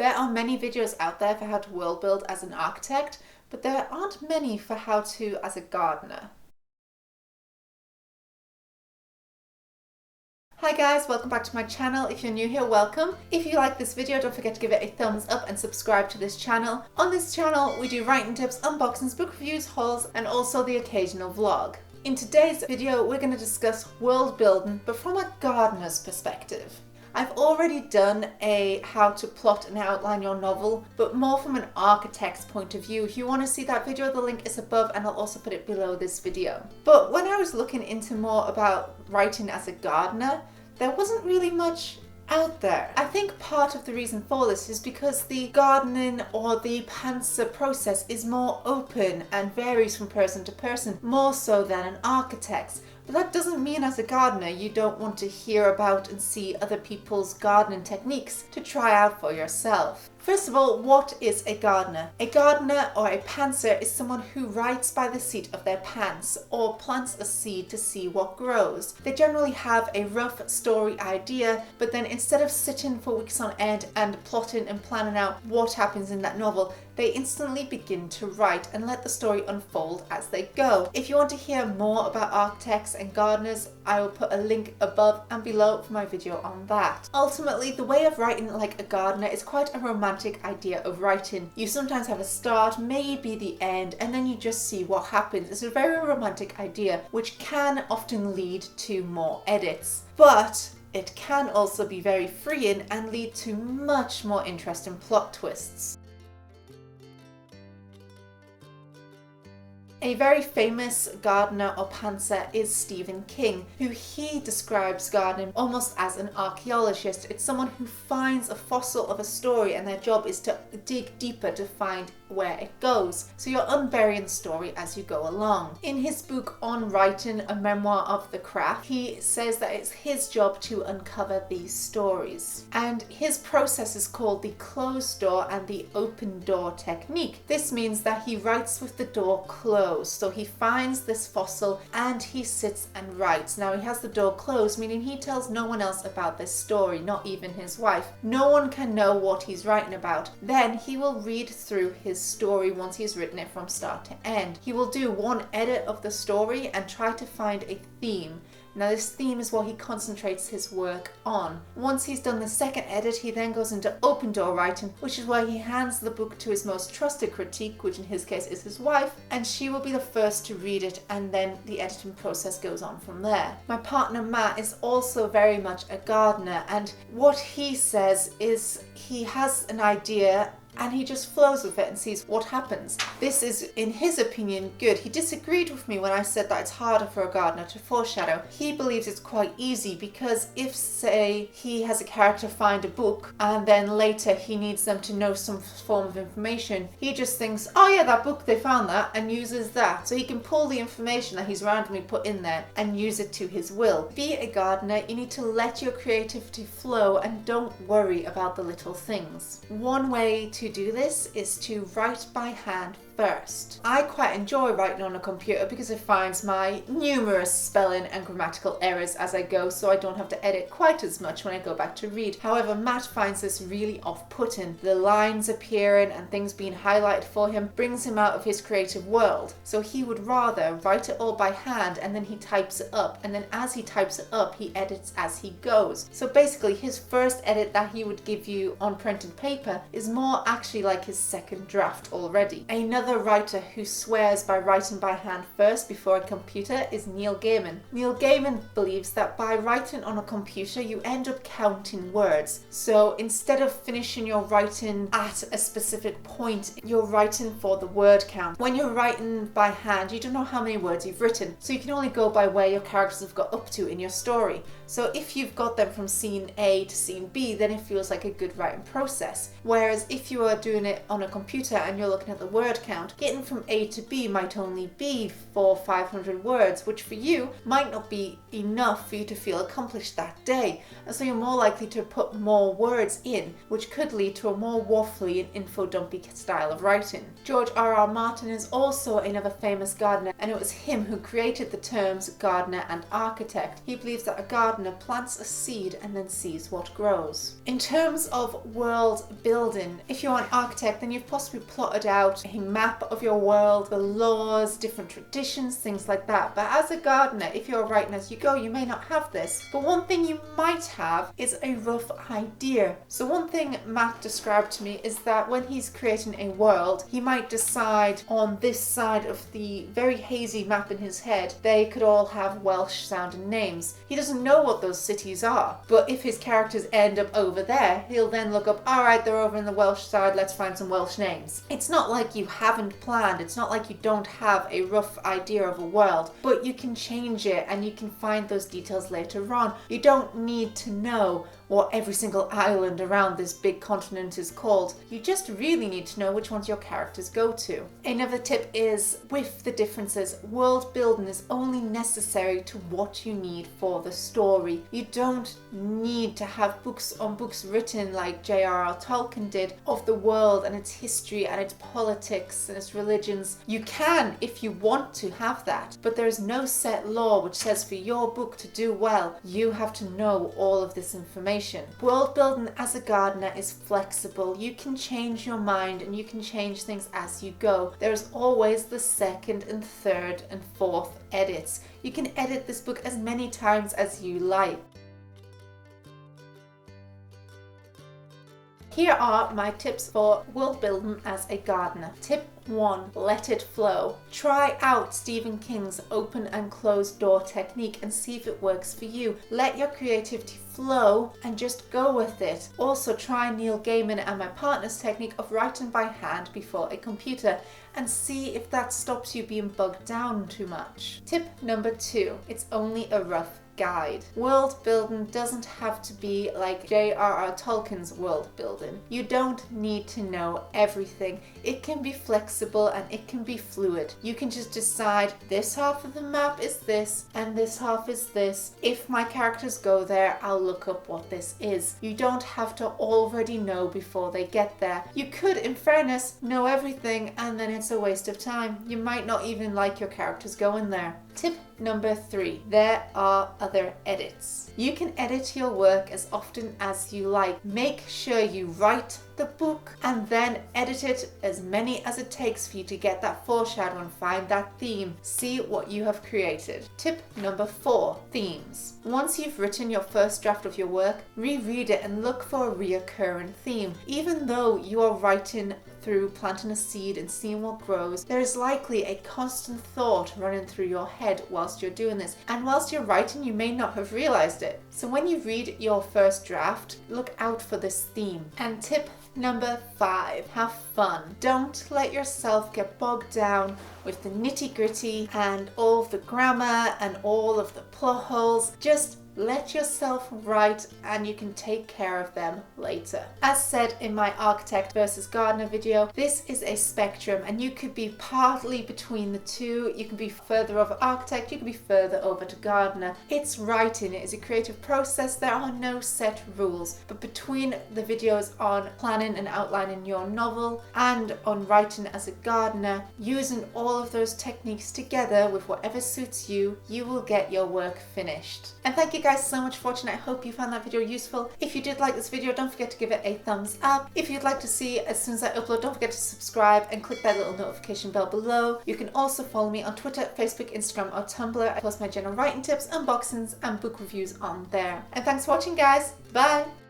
There are many videos out there for how to world build as an architect, but there aren't many for how to as a gardener. Hi guys, welcome back to my channel. If you're new here, welcome. If you like this video, don't forget to give it a thumbs up and subscribe to this channel. On this channel, we do writing tips, unboxings, book reviews, hauls, and also the occasional vlog. In today's video, we're going to discuss world building, but from a gardener's perspective. I've already done a how to plot and outline your novel, but more from an architect's point of view. If you want to see that video, the link is above and I'll also put it below this video. But when I was looking into more about writing as a gardener, there wasn't really much out there. I think part of the reason for this is because the gardening or the Panster process is more open and varies from person to person, more so than an architect's. But that doesn't mean as a gardener you don't want to hear about and see other people's gardening techniques to try out for yourself. First of all, what is a gardener? A gardener or a pantser is someone who writes by the seat of their pants or plants a seed to see what grows. They generally have a rough story idea, but then instead of sitting for weeks on end and plotting and planning out what happens in that novel, they instantly begin to write and let the story unfold as they go. If you want to hear more about architects and gardeners, I will put a link above and below for my video on that. Ultimately, the way of writing like a gardener is quite a romantic idea of writing. You sometimes have a start, maybe the end, and then you just see what happens. It's a very romantic idea, which can often lead to more edits. But it can also be very freeing and lead to much more interesting plot twists. A very famous gardener or pantser is Stephen King, who he describes gardening almost as an archaeologist. It's someone who finds a fossil of a story and their job is to dig deeper to find where it goes. So you're unburying the story as you go along. In his book On Writing, a memoir of the craft, he says that it's his job to uncover these stories. And his process is called the closed door and the open door technique. This means that he writes with the door closed. So he finds this fossil and he sits and writes. Now he has the door closed, meaning he tells no one else about this story, not even his wife. No one can know what he's writing about. Then he will read through his story once he's written it from start to end. He will do one edit of the story and try to find a theme. Now this theme is what he concentrates his work on. Once he's done the second edit, he then goes into open door writing, which is where he hands the book to his most trusted critique, which in his case is his wife, and she will be the first to read it, and then the editing process goes on from there. My partner Matt is also very much a gardener, and what he says is he has an idea and he just flows with it and sees what happens. This is, in his opinion, good. He disagreed with me when I said that it's harder for a gardener to foreshadow. He believes it's quite easy because if, say, he has a character find a book and then later he needs them to know some form of information, he just thinks, oh yeah, that book, they found that, and uses that. So he can pull the information that he's randomly put in there and use it to his will. Be a gardener, you need to let your creativity flow and don't worry about the little things. One way to do this is to write by hand first. I quite enjoy writing on a computer because it finds my numerous spelling and grammatical errors as I go, so I don't have to edit quite as much when I go back to read. However, Matt finds this really off-putting. The lines appearing and things being highlighted for him brings him out of his creative world. So he would rather write it all by hand and then he types it up, and then as he types it up, he edits as he goes. So basically his first edit that he would give you on printed paper is more actually like his second draft already. Another writer who swears by writing by hand first before a computer is Neil Gaiman. Neil Gaiman believes that by writing on a computer you end up counting words. So instead of finishing your writing at a specific point, you're writing for the word count. When you're writing by hand, you don't know how many words you've written, so you can only go by where your characters have got up to in your story. So if you've got them from scene A to scene B, then it feels like a good writing process. Whereas if you are doing it on a computer and you're looking at the word count, count. Getting from A to B might only be 400 or 500 words, which for you might not be enough for you to feel accomplished that day. And so you're more likely to put more words in, which could lead to a more waffly and info-dumpy style of writing. George R.R. Martin is also another famous gardener, and it was him who created the terms gardener and architect. He believes that a gardener plants a seed and then sees what grows. In terms of world building, if you're an architect, then you've possibly plotted out a map of your world, the laws, different traditions, things like that. But as a gardener, if you're writing as you go, you may not have this. But one thing you might have is a rough idea. So one thing Matt described to me is that when he's creating a world, he might decide on this side of the very hazy map in his head, they could all have Welsh sounding names. He doesn't know what those cities are, but if his characters end up over there, he'll then look up, all right, they're over in the Welsh side, let's find some Welsh names. It's not like you haven't planned, it's not like you don't have a rough idea of a world, but you can change it and you can find those details later on. You don't need to know what every single island around this big continent is called. You just really need to know which ones your characters go to. Another tip is, with the differences, world building is only necessary to what you need for the story. You don't need to have books on books written like J.R.R. Tolkien did of the world and its history and its politics and its religions. You can, if you want to, have that, but there is no set law which says for your book to do well, you have to know all of this information. World building as a gardener is flexible. You can change your mind and you can change things as you go. There's always the second and third and fourth edits. You can edit this book as many times as you like. Here are my tips for world building as a gardener. Tip 1. Let it flow. Try out Stephen King's open and closed door technique and see if it works for you. Let your creativity flow and just go with it. Also try Neil Gaiman and my partner's technique of writing by hand before a computer and see if that stops you being bogged down too much. Tip number 2. It's only a rough guide. World building doesn't have to be like J.R.R. Tolkien's world building. You don't need to know everything. It can be flexible and it can be fluid. You can just decide this half of the map is this and this half is this. If my characters go there, I'll look up what this is. You don't have to already know before they get there. You could, in fairness, know everything and then it's a waste of time. You might not even like your characters going there. Tip number 3. There are other edits. You can edit your work as often as you like. Make sure you write the book and then edit it as many as it takes for you to get that foreshadow and find that theme. See what you have created. Tip number 4. Themes. Once you've written your first draft of your work, reread it and look for a reoccurring theme. Even though you are writing through planting a seed and seeing what grows, there is likely a constant thought running through your head whilst you're doing this. And whilst you're writing, you may not have realized it. So when you read your first draft, look out for this theme. And tip number 5, have fun. Don't let yourself get bogged down with the nitty-gritty and all of the grammar and all of the plot holes. Just let yourself write and you can take care of them later. As said in my architect versus gardener video, this is a spectrum and you could be partly between the two. You can be further over architect, you can be further over to gardener. It's writing, it is a creative process. There are no set rules, but between the videos on planning and outlining your novel and on writing as a gardener, using all of those techniques together with whatever suits you, you will get your work finished. And thank you guys so much for watching. I hope you found that video useful. If you did like this video, don't forget to give it a thumbs up. If you'd like to see as soon as I upload, don't forget to subscribe and click that little notification bell below. You can also follow me on Twitter, Facebook, Instagram or Tumblr. I post my general writing tips, unboxings and book reviews on there. And thanks for watching guys. Bye!